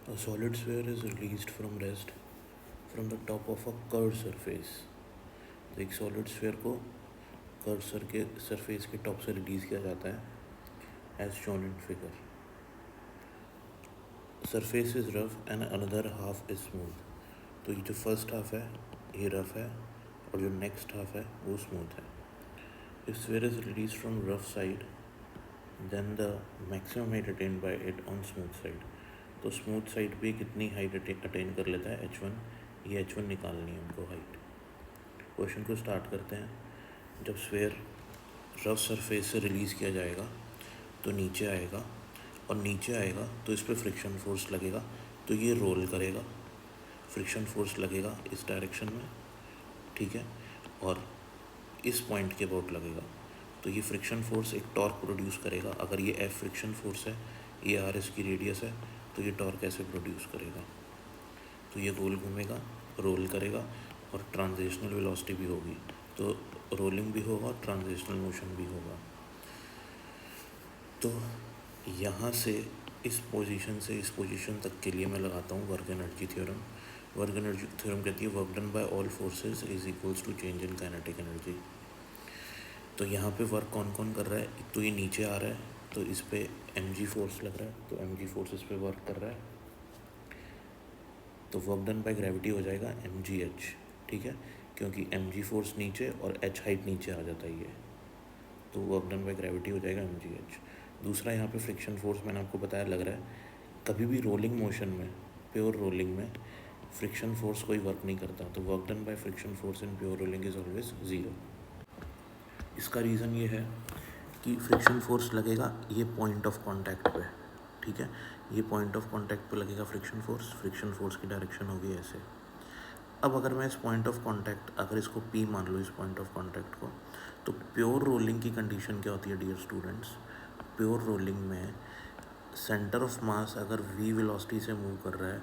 A solid sphere is released from rest from the top of a curved surface. तो एक solid sphere को कर्सर के surface के टॉप से रिलीज किया जाता है as shown in figure. Surface is rough and another half is smooth. तो ये जो फर्स्ट हाफ है ये रफ है और जो नेक्स्ट हाफ है वो स्मूथ है. If sphere is release from rough side then the maximum height attain by it on smooth side. तो स्मूथ साइड पे कितनी हाइट अटेन कर लेता है h1. ये h1 निकालनी है हमको हाइट. क्वेश्चन को स्टार्ट करते हैं. जब स्फीयर रफ सरफेस से रिलीज़ किया जाएगा तो नीचे आएगा और नीचे आएगा तो इस पर फ्रिक्शन फोर्स लगेगा तो ये रोल करेगा. फ्रिक्शन फोर्स लगेगा इस डायरेक्शन में, ठीक है, और इस पॉइंट के अबाउट लगेगा. तो ये फ्रिक्शन फोर्स एक टॉर्क प्रोड्यूस करेगा. अगर ये एफ फ्रिक्शन फोर्स है, ये आर इसकी रेडियस है, तो ये टॉर्क कैसे प्रोड्यूस करेगा. तो ये गोल घूमेगा, रोल करेगा और ट्रांजिशनल वेलोसिटी भी होगी. तो रोलिंग भी होगा और ट्रांजिशनल मोशन भी होगा. तो यहाँ से इस पोजीशन से इस पोजीशन तक के लिए मैं लगाता हूँ work energy theorem. Work energy theorem कहती है work done by all forces is equals to change in kinetic energy. तो यहाँ पे वर्क कौन कौन कर रहा है. एक तो ये नीचे आ रहा है तो इस पर mg फोर्स लग रहा है, तो mg फोर्स इस पर वर्क कर रहा है. तो वर्क डन बाय ग्रेविटी हो जाएगा mgh, ठीक है, क्योंकि mg फोर्स नीचे और h हाइट नीचे आ जाता है ये. तो वर्क डन बाय ग्रेविटी हो जाएगा mgh. दूसरा यहाँ पे फ्रिक्शन फोर्स मैंने आपको बताया लग रहा है. कभी भी रोलिंग मोशन में, प्योर रोलिंग में फ्रिक्शन फोर्स कोई वर्क नहीं करता. तो work done by friction force in pure rolling is always zero. इसका रीज़न ये है कि फ्रिक्शन फोर्स लगेगा ये पॉइंट ऑफ कांटेक्ट पे, ठीक है. ये पॉइंट ऑफ कांटेक्ट पे लगेगा फ्रिक्शन फोर्स की डायरेक्शन होगी ऐसे. अब अगर मैं इस पॉइंट ऑफ कांटेक्ट, अगर इसको P मान लो इस पॉइंट ऑफ कांटेक्ट को, तो प्योर रोलिंग की कंडीशन क्या होती है डियर स्टूडेंट्स. प्योर रोलिंग में सेंटर ऑफ मास अगर v वेलोसिटी से मूव कर रहा है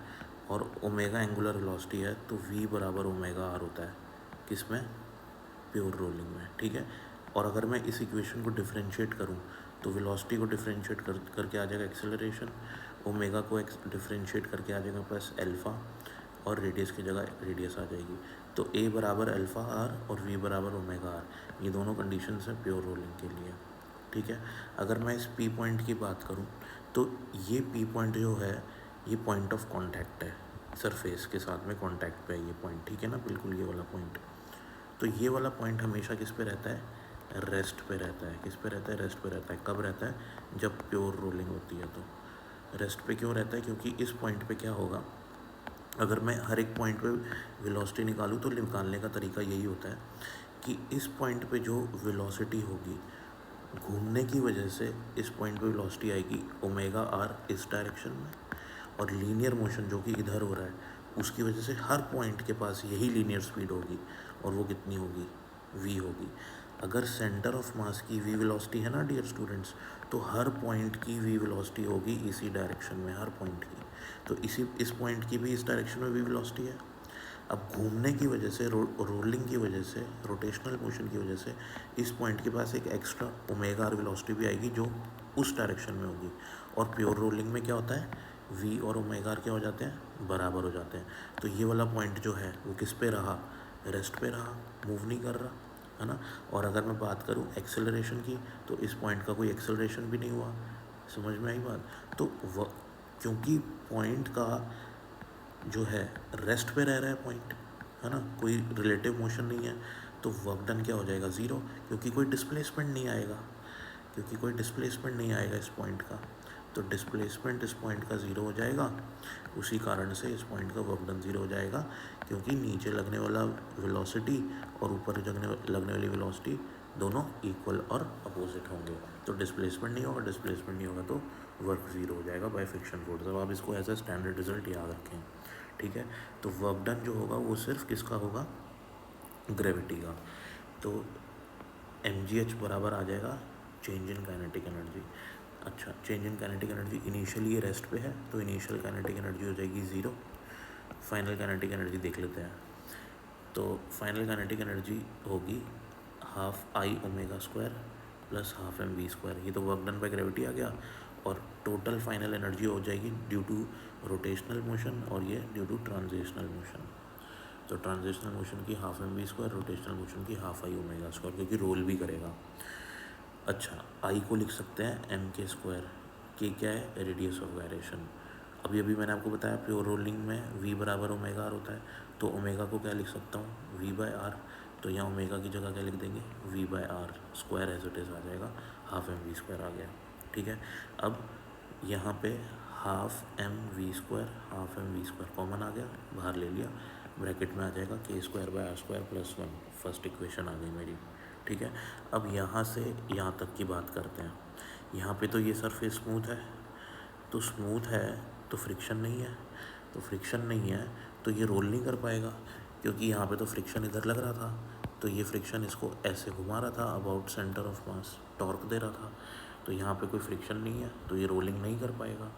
और ओमेगा एंगुलर वेलोसिटी है तो v बराबर ओमेगा आर होता है. किस में? प्योर रोलिंग में, ठीक है. और अगर मैं इस इक्वेशन को डिफरेंशिएट करूं तो वेलोसिटी को डिफरेंशिएट करके आ जाएगा एक्सेलरेशन, ओमेगा को डिफरेंशिएट करके आ जाएगा प्लस अल्फ़ा, और रेडियस की जगह रेडियस आ जाएगी. तो a बराबर अल्फ़ा आर और v बराबर ओमेगा आर. ये दोनों कंडीशंस हैं प्योर रोलिंग के लिए, ठीक है. अगर मैं इस P पॉइंट की बात करूं तो ये P पॉइंट जो है ये पॉइंट ऑफ कांटेक्ट है, सरफेस के साथ में कांटेक्ट पे है ये पॉइंट, ठीक है ना, बिल्कुल ये वाला पॉइंट. तो ये वाला पॉइंट हमेशा किस पे रहता है? रेस्ट पे रहता है. किस पे रहता है? रेस्ट पे रहता है. कब रहता है? जब प्योर रोलिंग होती है. तो रेस्ट पे क्यों रहता है? क्योंकि इस पॉइंट पे क्या होगा, अगर मैं हर एक पॉइंट पे वेलोसिटी निकालूँ तो निकालने का तरीका यही होता है कि इस पॉइंट पे जो वेलोसिटी होगी घूमने की वजह से इस पॉइंट पे वेलोसिटी आएगी ओमेगा आर इस डायरेक्शन में, और लीनियर मोशन जो कि इधर हो रहा है उसकी वजह से हर पॉइंट के पास यही लीनियर स्पीड होगी, और वो कितनी होगी? v होगी. अगर सेंटर ऑफ मास की v वेलोसिटी है ना डियर स्टूडेंट्स, तो हर पॉइंट की v वेलोसिटी होगी इसी डायरेक्शन में, हर पॉइंट की. तो इस पॉइंट की भी इस डायरेक्शन में v वेलोसिटी है. अब घूमने की वजह से, रोलिंग की वजह से, रोटेशनल मोशन की वजह से इस पॉइंट के पास एक एक्स्ट्रा ओमेगा आर वेलोसिटी भी आएगी जो उस डायरेक्शन में होगी. और प्योर रोलिंग में क्या होता है, v और ओमेगा आर क्या हो जाते हैं? बराबर हो जाते हैं. तो ये वाला पॉइंट जो है वो किस पे रहा? रेस्ट पे रहा, मूव नहीं कर रहा, है ना. और अगर मैं बात करूँ एक्सेलरेशन की तो इस पॉइंट का कोई एक्सेलरेशन भी नहीं हुआ. समझ में आई बात. तो क्योंकि पॉइंट का जो है रेस्ट पे रह रहा है पॉइंट, है ना, कोई रिलेटिव मोशन नहीं है, तो वर्क डन क्या हो जाएगा? ज़ीरो, क्योंकि कोई डिस्प्लेसमेंट नहीं आएगा. क्योंकि कोई डिस्प्लेसमेंट नहीं आएगा इस पॉइंट का, तो डिस्प्लेसमेंट इस पॉइंट का ज़ीरो हो जाएगा. उसी कारण से इस पॉइंट का वर्क डन ज़ीरो हो जाएगा, क्योंकि नीचे लगने वाला वेलोसिटी और ऊपर लगने वाली वेलोसिटी दोनों इक्वल और अपोजिट होंगे. तो डिस्प्लेसमेंट नहीं होगा, डिस्प्लेसमेंट नहीं होगा तो वर्क ज़ीरो हो जाएगा बाय फ्रिक्शन फोर्स. अब आप इसको एज अ स्टैंडर्ड रिजल्ट याद रखें, ठीक है. तो वर्क डन जो होगा वो सिर्फ किसका होगा? ग्रेविटी का. तो mgh बराबर आ जाएगा चेंज इन काइनेटिक एनर्जी. अच्छा, change in kinetic energy initially ये रेस्ट पे है तो इनिशियल काइनेटिक एनर्जी हो जाएगी ज़ीरो. फाइनल काइनेटिक एनर्जी देख लेते हैं. तो फाइनल काइनेटिक एनर्जी होगी half I omega square plus half M V square. ये तो वर्क डन बाय ग्रेविटी आ गया. और टोटल फाइनल एनर्जी हो जाएगी ड्यू टू रोटेशनल मोशन और ये ड्यू टू ट्रांजिशनल मोशन। तो ट्रांजिशनल मोशन की half M V square, rotational motion की हाफ आई ओमेगा स्क्वायर, क्योंकि रोल भी करेगा। अच्छा, आई को लिख सकते हैं एम के स्क्वायर, के क्या है, रेडियस ऑफ गायरेशन। अभी मैंने आपको बताया प्योर रोलिंग में वी बराबर ओमेगा आर होता है, तो ओमेगा को क्या लिख सकता हूँ, वी बाय आर। तो यहाँ ओमेगा की जगह क्या लिख देंगे, we by R square as it is आ जाएगा, हाफ एम वी स्क्वायर आ गया। ठीक है, अब यहाँ पे half M V square common आ गया, बाहर ले लिया, ब्रैकेट में आ जाएगा K square by R square plus 1। First equation आ गई मेरी। ठीक है, अब यहाँ से यहाँ तक की बात करते हैं। यहाँ पे तो ये सरफेस स्मूथ है, तो स्मूथ है तो फ्रिक्शन नहीं है, तो फ्रिक्शन नहीं है तो ये रोल नहीं कर पाएगा, क्योंकि यहाँ पे तो फ्रिक्शन इधर लग रहा था, तो ये फ्रिक्शन इसको ऐसे घुमा रहा था about centre of mass, torque दे रहा था। तो यहाँ पे कोई फ्रिक्शन नहीं है, तो ये रोलिंग नहीं कर पाएगा।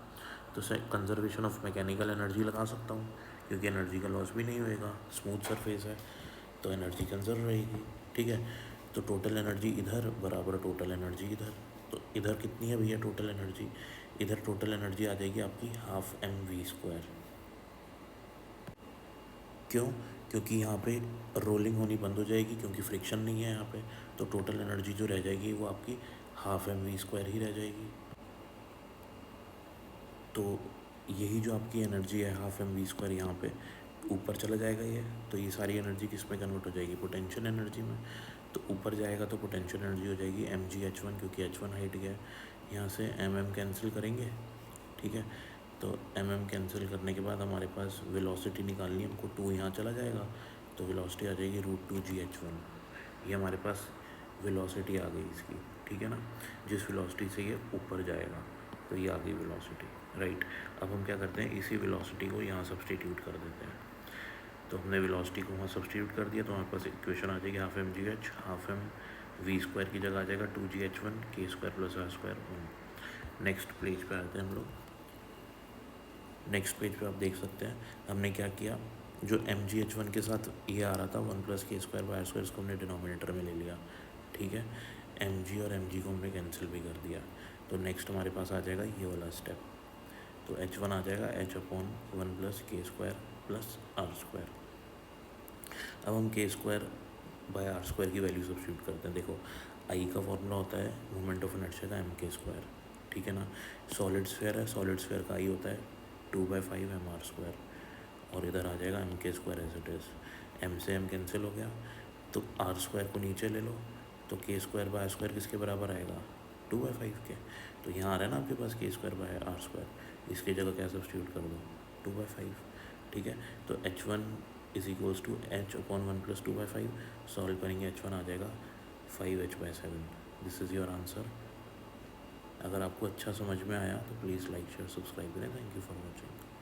तो कंजर्वेशन ऑफ मैकेनिकल एनर्जी लगा सकता हूँ, क्योंकि एनर्जी का लॉस भी नहीं होएगा, स्मूथ सरफेस है तो एनर्जी कंजर्व रहेगी। ठीक है, तो टोटल एनर्जी इधर बराबर टोटल एनर्जी इधर। तो इधर कितनी है भैया टोटल एनर्जी, इधर टोटल एनर्जी आ जाएगी आपकी हाफ एम वी स्क्वायर। क्यों, क्योंकि यहाँ पे रोलिंग होनी बंद हो जाएगी, क्योंकि फ्रिक्शन नहीं है यहाँ पे, तो टोटल एनर्जी जो रह जाएगी वो आपकी हाफ एम वी स्क्वायर ही रह जाएगी। तो यही जो आपकी एनर्जी है हाफ एम वी स्क्वायर, यहाँ पे ऊपर चला जाएगा ये, तो ये सारी एनर्जी किस में कन्वर्ट हो जाएगी, पोटेंशियल एनर्जी में। तो ऊपर जाएगा तो पोटेंशियल एनर्जी हो जाएगी एम जी एच वन, क्योंकि एच वन हाइट गया है, यहाँ से एम एम कैंसिल करेंगे। ठीक है, तो एम एम कैंसिल करने के बाद हमारे पास वेलोसिटी निकालनी है हमको, 2 यहाँ चला जाएगा, तो वेलोसिटी आ जाएगी √2 g h1। ये हमारे पास वेलोसिटी आ गई इसकी। ठीक है ना, जिस वेलोसिटी से ये ऊपर जाएगा, तो ये आ गई वेलोसिटी। राइट, अब हम क्या करते हैं, इसी वेलोसिटी को यहाँ सब्सटीट्यूट कर देते हैं। तो हमने वेलोसिटी को वहाँ सब्सटीट्यूट कर दिया, तो हमारे पास इक्वेशन आ जाएगी half M G H, half M V square की जगह आ जाएगा 2 g h1 के square plus R square 1। Next page पे आते हैं हम लोग। नेक्स्ट पेज पे आप देख सकते हैं हमने क्या किया, जो एम जी एच वन के साथ ये आ रहा था 1 प्लस के स्क्वायर बाय आर स्क्वायर, इसको हमने डिनोमिनेटर में ले लिया। ठीक है, एम जी और एम जी को हमने कैंसिल भी कर दिया। तो नेक्स्ट हमारे पास आ जाएगा ये वाला स्टेप, तो एच वन आ जाएगा h/1 प्लस के स्क्वायर प्लस आर स्क्वायर। अब हम के स्क्वायर बाय आर स्क्वायर की वैल्यू सब्स्टिट्यूट करते हैं। देखो, आई का फॉर्मूला होता है मोमेंट ऑफ इनर्शिया का एम के स्क्वायर। ठीक है ना, सॉलिड स्फीयर है, सॉलिड स्फीयर का आई होता है 2/5 एम आर स्क्वायर, और इधर आ जाएगा एम के square as it is. M से एम कैंसिल हो गया, तो आर स्क्वायर को नीचे ले लो, तो के स्क्वायर बाय आर स्क्वायर किसके बराबर आएगा, 2/5 के। तो यहाँ आ रहा है ना आपके पास के स्क्वायर बाय आर स्क्वायर, इसकी जगह क्या सब्स्टिट्यूट कर दो, 2/5। ठीक है, तो h1 is equals to h/1 plus 2/5। Solve करेंगे, h1 आ जाएगा 5h/7। This is your answer. अगर आपको अच्छा समझ में आया तो प्लीज़ लाइक शेयर सब्सक्राइब करें। Thank you for watching.